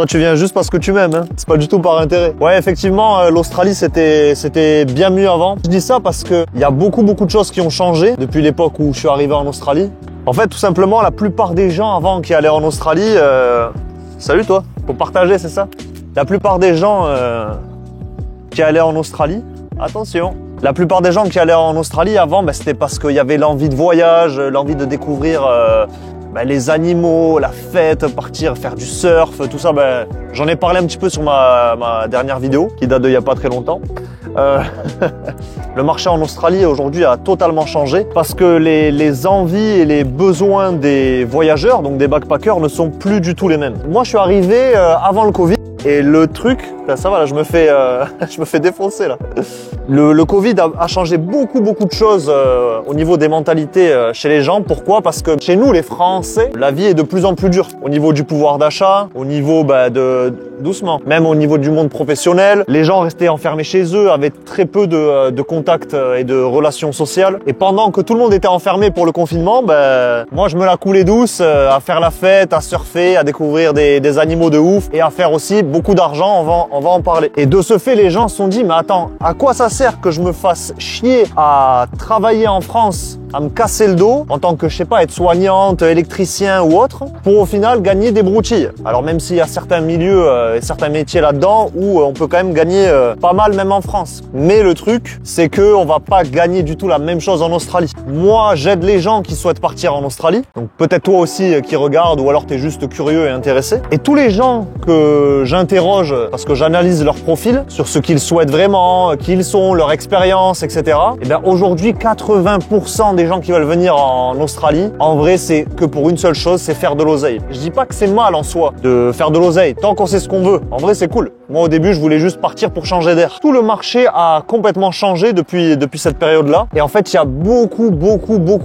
Toi, tu viens juste parce que tu m'aimes, hein. C'est pas du tout par intérêt. Ouais, effectivement, l'Australie, c'était bien mieux avant. Je dis ça parce que il y a beaucoup de choses qui ont changé depuis l'époque où je suis arrivé en Australie. En fait, tout simplement, la plupart des gens avant qui allaient en Australie, salut toi, faut partager, c'est ça? La plupart des gens qui allaient en Australie, attention, la plupart des gens qui allaient en Australie avant, c'était parce qu'il y avait l'envie de voyage, l'envie de découvrir les animaux, la fête, partir faire du surf, tout ça. J'en ai parlé un petit peu sur ma dernière vidéo qui date d'il y a pas très longtemps. Le marché en Australie aujourd'hui a totalement changé parce que les envies et les besoins des voyageurs, donc des backpackers, ne sont plus du tout les mêmes. Moi, je suis arrivé avant le Covid et le truc, ça va là, je me fais défoncer là. Le Covid a changé beaucoup de choses au niveau des mentalités chez les gens. Pourquoi? Parce que chez nous, les Français, la vie est de plus en plus dure. Au niveau du pouvoir d'achat, au niveau doucement, même au niveau du monde professionnel, les gens restaient enfermés chez eux, avaient très peu de contacts et de relations sociales. Et pendant que tout le monde était enfermé pour le confinement, moi je me la coulais douce à faire la fête, à surfer, à découvrir des animaux de ouf et à faire aussi beaucoup d'argent. On va en parler. Et de ce fait, les gens se sont dit, mais attends, à quoi ça sert que je me fasse chier à travailler en France, à me casser le dos en tant que, je sais pas, être soignante, électricien ou autre, pour au final gagner des broutilles. Alors même s'il y a certains milieux et certains métiers là-dedans où on peut quand même gagner pas mal même en France. Mais le truc, c'est que on va pas gagner du tout la même chose en Australie. Moi, j'aide les gens qui souhaitent partir en Australie. Donc peut-être toi aussi qui regardes ou alors t'es juste curieux et intéressé. Et tous les gens que j'interroge, parce que j'analyse leur profil sur ce qu'ils souhaitent vraiment, qui ils sont, leur expérience, etc. Et bien aujourd'hui, 80% des gens qui veulent venir en Australie, en vrai, c'est que pour une seule chose, c'est faire de l'oseille. Je dis pas que c'est mal en soi de faire de l'oseille, tant qu'on sait ce qu'on veut. En vrai, c'est cool. Moi, au début, je voulais juste partir pour changer d'air. Tout le marché a complètement changé depuis cette période-là. Et en fait, il y a beaucoup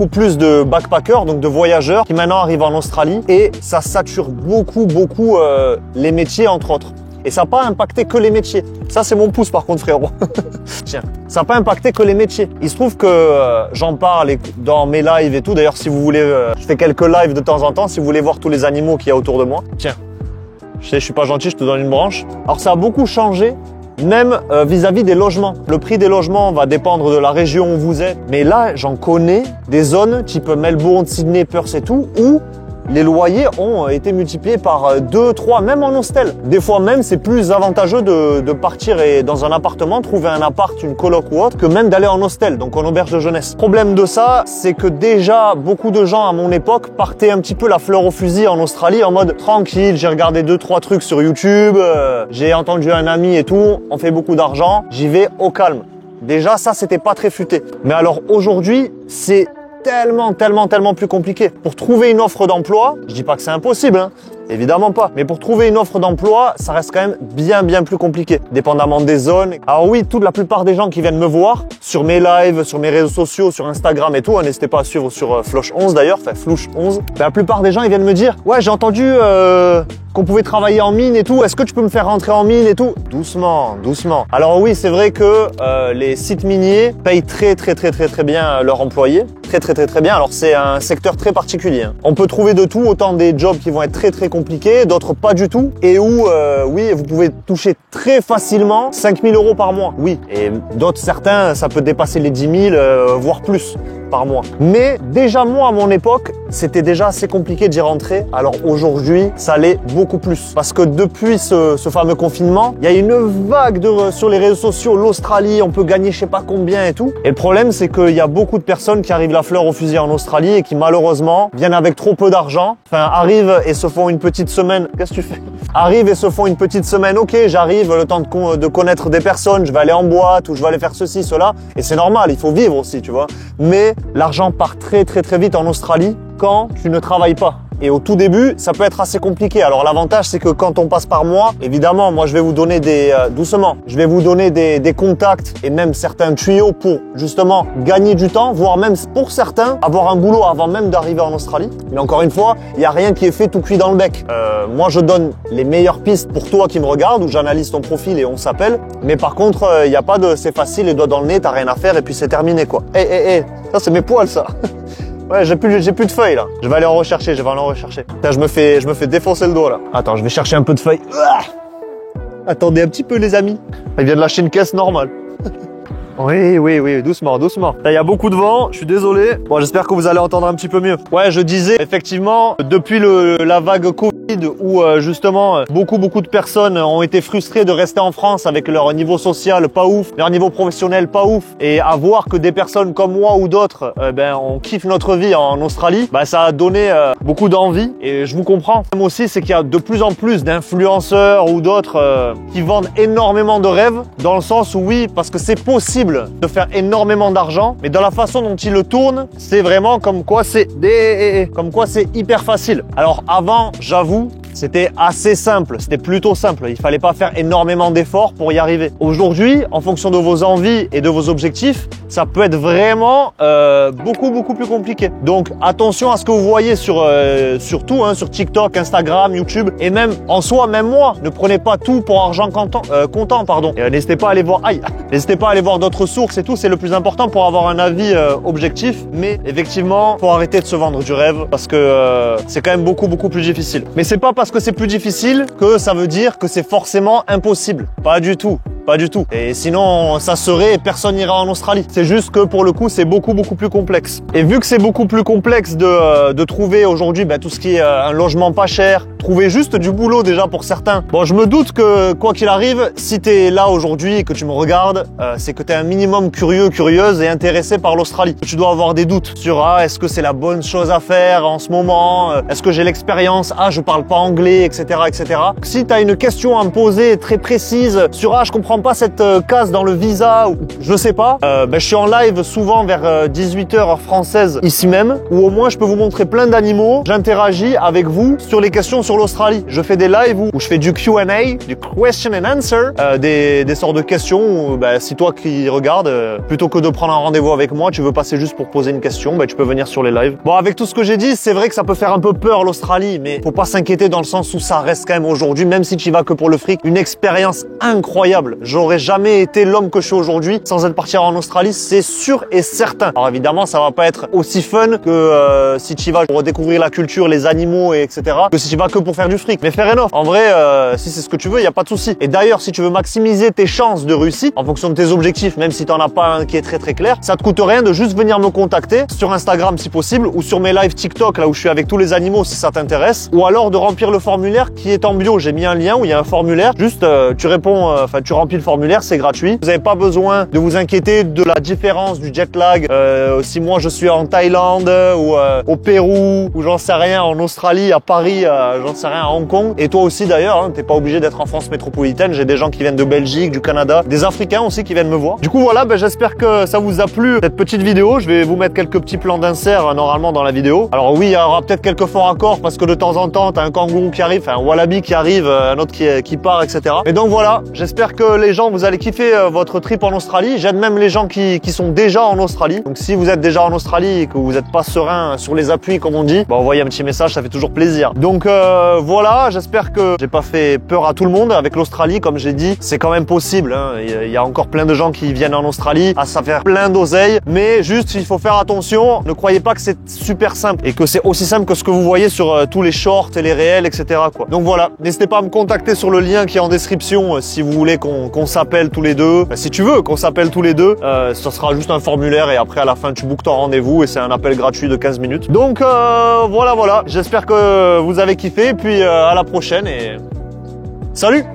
plus de backpackers, donc de voyageurs, qui maintenant arrivent en Australie. Et ça sature beaucoup les métiers, entre autres. Et ça n'a pas impacté que les métiers. Ça, c'est mon pouce par contre, frérot. Tiens, ça n'a pas impacté que les métiers. Il se trouve que j'en parle dans mes lives et tout. D'ailleurs, si vous voulez, je fais quelques lives de temps en temps, si vous voulez voir tous les animaux qu'il y a autour de moi. Tiens, je sais, je suis pas gentil, je te donne une branche. Alors, ça a beaucoup changé, même vis-à-vis des logements. Le prix des logements va dépendre de la région où vous êtes. Mais là, j'en connais des zones type Melbourne, Sydney, Perth et tout, où les loyers ont été multipliés par 2, 3, même en hostel. Des fois même, c'est plus avantageux de partir et dans un appartement, trouver un appart, une coloc ou autre, que même d'aller en hostel, donc en auberge de jeunesse. Problème de ça, c'est que déjà, beaucoup de gens à mon époque partaient un petit peu la fleur au fusil en Australie en mode tranquille, j'ai regardé 2, 3 trucs sur YouTube, j'ai entendu un ami et tout, on fait beaucoup d'argent, j'y vais au calme. Déjà, ça, c'était pas très futé. Mais alors aujourd'hui, c'est tellement plus compliqué. Pour trouver une offre d'emploi, je dis pas que c'est impossible, hein, évidemment pas. Mais pour trouver une offre d'emploi, ça reste quand même bien plus compliqué, dépendamment des zones. Alors oui, la plupart des gens qui viennent me voir sur mes lives, sur mes réseaux sociaux, sur Instagram et tout, n'hésitez pas à suivre sur Floch11 d'ailleurs, enfin Flouche11. La plupart des gens, ils viennent me dire, ouais, j'ai entendu qu'on pouvait travailler en mine et tout. Est-ce que tu peux me faire rentrer en mine et tout? Doucement. Alors oui, c'est vrai que les sites miniers payent très bien leurs employés. Très bien. Alors c'est un secteur très particulier, hein. On peut trouver de tout, autant des jobs qui vont être très compliqués, d'autres pas du tout, et où oui, vous pouvez toucher très facilement 5 000 € par mois. Oui, et d'autres, certains, ça peut dépasser les 10 000, voire plus par mois. Mais déjà moi, à mon époque, c'était déjà assez compliqué d'y rentrer. Alors aujourd'hui, ça l'est beaucoup plus. Parce que depuis ce fameux confinement, il y a une vague sur les réseaux sociaux, l'Australie, on peut gagner je sais pas combien et tout. Et le problème, c'est qu'il y a beaucoup de personnes qui arrivent la fleur au fusil en Australie et qui malheureusement viennent avec trop peu d'argent. Enfin, arrivent et se font une petite semaine. Qu'est-ce que tu fais? Arrivent et se font une petite semaine. Ok, j'arrive, le temps de connaître des personnes, je vais aller en boîte ou je vais aller faire ceci, cela. Et c'est normal, il faut vivre aussi, tu vois. Mais l'argent part très vite en Australie quand tu ne travailles pas. Et au tout début, ça peut être assez compliqué. Alors l'avantage, c'est que quand on passe par moi, évidemment, moi je vais vous donner doucement, je vais vous donner des contacts et même certains tuyaux pour justement gagner du temps, voire même pour certains, avoir un boulot avant même d'arriver en Australie. Mais encore une fois, il n'y a rien qui est fait tout cuit dans le bec. Moi, je donne les meilleures pistes pour toi qui me regarde, où j'analyse ton profil et on s'appelle. Mais par contre, il n'y a pas de c'est facile, les doigts dans le nez, t'as rien à faire et puis c'est terminé quoi. Ça c'est mes poils ça. Ouais, j'ai plus de feuilles là. Je vais aller en rechercher, Putain, je me fais défoncer le doigt là. Attends, je vais chercher un peu de feuilles. Attendez un petit peu les amis. Il vient de lâcher une caisse normale. Oui, doucement. Là, il y a beaucoup de vent, je suis désolé. Bon, j'espère que vous allez entendre un petit peu mieux. Ouais, je disais, effectivement, depuis la vague Covid, où justement, beaucoup de personnes ont été frustrées de rester en France avec leur niveau social pas ouf, leur niveau professionnel pas ouf, et à voir que des personnes comme moi ou d'autres, on kiffe notre vie en Australie, ça a donné beaucoup d'envie, et je vous comprends. Même aussi, c'est qu'il y a de plus en plus d'influenceurs ou d'autres qui vendent énormément de rêves, dans le sens où oui, parce que c'est possible de faire énormément d'argent, mais dans la façon dont ils le tournent, c'est vraiment comme quoi c'est hyper facile. Alors avant, j'avoue, c'était assez simple, c'était plutôt simple. Il fallait pas faire énormément d'efforts pour y arriver. Aujourd'hui, en fonction de vos envies et de vos objectifs, ça peut être vraiment beaucoup plus compliqué. Donc attention à ce que vous voyez sur tout, sur TikTok, Instagram, YouTube, et même en soi, même moi, ne prenez pas tout pour argent comptant, pardon. N'hésitez pas à aller voir, n'hésitez pas à aller voir d'autres sources et tout. C'est le plus important pour avoir un avis objectif. Mais effectivement, faut arrêter de se vendre du rêve parce que c'est quand même beaucoup plus difficile. Mais c'est pas parce que c'est plus difficile que ça veut dire que c'est forcément impossible. Pas du tout. Pas du tout. Et sinon, ça serait, personne n'ira en Australie. C'est juste que pour le coup, c'est beaucoup plus complexe. Et vu que c'est beaucoup plus complexe de trouver aujourd'hui tout ce qui est un logement pas cher, trouver juste du boulot déjà pour certains. Bon, je me doute que quoi qu'il arrive, si t'es là aujourd'hui et que tu me regardes, c'est que t'es un minimum curieuse et intéressé par l'Australie. Tu dois avoir des doutes sur est-ce que c'est la bonne chose à faire en ce moment, est-ce que j'ai l'expérience, je parle pas anglais, etc. Si t'as une question à me poser très précise sur je comprends pas cette case dans le visa ou je sais pas, je suis en live souvent vers 18h heure française ici même, où au moins je peux vous montrer plein d'animaux, j'interagis avec vous sur les questions sur l'Australie. Je fais des lives où je fais du Q&A, du question and answer, des sortes de questions où si toi qui regardes, plutôt que de prendre un rendez-vous avec moi, tu veux passer juste pour poser une question, tu peux venir sur les lives. Bon, avec tout ce que j'ai dit, c'est vrai que ça peut faire un peu peur l'Australie, mais faut pas s'inquiéter dans le sens où ça reste quand même aujourd'hui, même si tu y vas que pour le fric, une expérience incroyable. J'aurais jamais été l'homme que je suis aujourd'hui sans être parti en Australie, c'est sûr et certain. Alors évidemment, ça va pas être aussi fun que si tu y vas pour redécouvrir la culture, les animaux, et etc. que si tu y vas que pour faire du fric. Mais fair enough. En vrai, si c'est ce que tu veux, il y a pas de souci. Et d'ailleurs, si tu veux maximiser tes chances de réussite en fonction de tes objectifs, même si t'en as pas un qui est très clair, ça te coûte rien de juste venir me contacter sur Instagram si possible ou sur mes lives TikTok là où je suis avec tous les animaux si ça t'intéresse, ou alors de remplir le formulaire qui est en bio. J'ai mis un lien où il y a un formulaire. Juste, tu réponds, tu remplis le formulaire, c'est gratuit. Vous n'avez pas besoin de vous inquiéter de la différence du jet lag. Si moi je suis en Thaïlande ou au Pérou ou j'en sais rien, en Australie, à Paris, j'en sais rien, à Hong Kong. Et toi aussi d'ailleurs, t'es pas obligé d'être en France métropolitaine. J'ai des gens qui viennent de Belgique, du Canada, des Africains aussi qui viennent me voir. Du coup voilà, j'espère que ça vous a plu cette petite vidéo. Je vais vous mettre quelques petits plans d'insert normalement dans la vidéo. Alors oui, il y aura peut-être quelques forts raccords parce que de temps en temps, t'as un kangourou qui arrive, un wallaby qui arrive, un autre qui part, etc. Et donc voilà, j'espère que les gens, vous allez kiffer votre trip en Australie. J'aide même les gens qui sont déjà en Australie. Donc si vous êtes déjà en Australie et que vous n'êtes pas serein sur les appuis comme on dit, envoyez un petit message, ça fait toujours plaisir. Donc voilà, j'espère que j'ai pas fait peur à tout le monde avec l'Australie. Comme j'ai dit, c'est quand même possible. Il y a encore plein de gens qui viennent en Australie à ça faire plein d'oseille, mais juste il faut faire attention. Ne croyez pas que c'est super simple et que c'est aussi simple que ce que vous voyez sur tous les shorts et les réels, etc. Donc voilà, n'hésitez pas à me contacter sur le lien qui est en description si vous voulez qu'on s'appelle tous les deux. Si tu veux qu'on s'appelle tous les deux, ce sera juste un formulaire et après à la fin tu bookes ton rendez-vous et c'est un appel gratuit de 15 minutes. Donc voilà, j'espère que vous avez kiffé, puis à la prochaine et salut.